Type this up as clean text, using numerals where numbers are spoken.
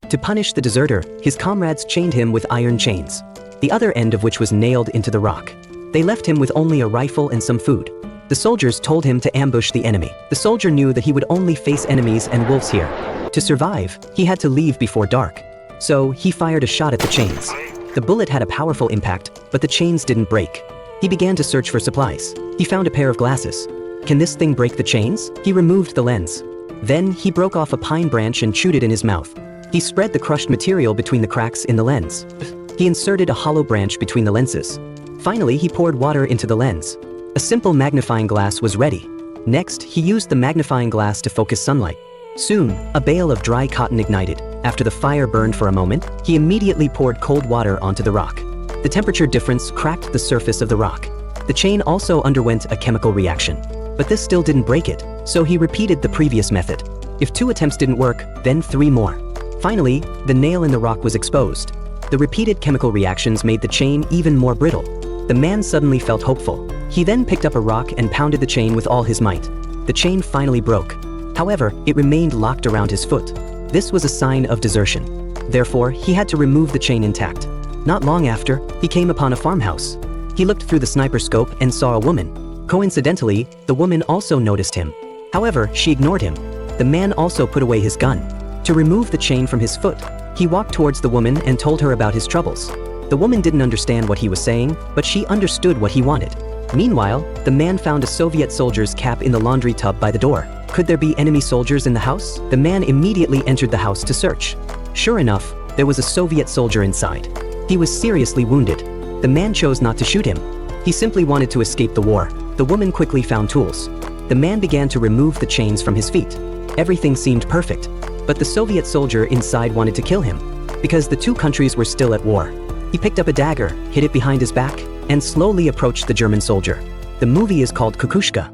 To punish the deserter, his comrades chained him with iron chains, the other end of which was nailed into the rock. They left him with only a rifle and some food. The soldiers told him to ambush the enemy. The soldier knew that he would only face enemies and wolves here. To survive, he had to leave before dark. So, he fired a shot at the chains. The bullet had a powerful impact, but the chains didn't break. He began to search for supplies. He found a pair of glasses. Can this thing break the chains? He removed the lens. Then, he broke off a pine branch and chewed it in his mouth. He spread the crushed material between the cracks in the lens. He inserted a hollow branch between the lenses. Finally, he poured water into the lens. A simple magnifying glass was ready. Next, he used the magnifying glass to focus sunlight. Soon, a bale of dry cotton ignited. After the fire burned for a moment, he immediately poured cold water onto the rock. The temperature difference cracked the surface of the rock. The chain also underwent a chemical reaction. But this still didn't break it, so he repeated the previous method. If 2 attempts didn't work, then 3 more. Finally, the nail in the rock was exposed. The repeated chemical reactions made the chain even more brittle. The man suddenly felt hopeful. He then picked up a rock and pounded the chain with all his might. The chain finally broke. However, it remained locked around his foot. This was a sign of desertion. Therefore, he had to remove the chain intact. Not long after, he came upon a farmhouse. He looked through the sniper scope and saw a woman. Coincidentally, the woman also noticed him. However, she ignored him. The man also put away his gun. To remove the chain from his foot, he walked towards the woman and told her about his troubles. The woman didn't understand what he was saying, but she understood what he wanted. Meanwhile, the man found a Soviet soldier's cap in the laundry tub by the door. Could there be enemy soldiers in the house? The man immediately entered the house to search. Sure enough, there was a Soviet soldier inside. He was seriously wounded. The man chose not to shoot him. He simply wanted to escape the war. The woman quickly found tools. The man began to remove the chains from his feet. Everything seemed perfect. But the Soviet soldier inside wanted to kill him, because the 2 countries were still at war. He picked up a dagger, hid it behind his back, and slowly approached the German soldier. The movie is called Kukushka.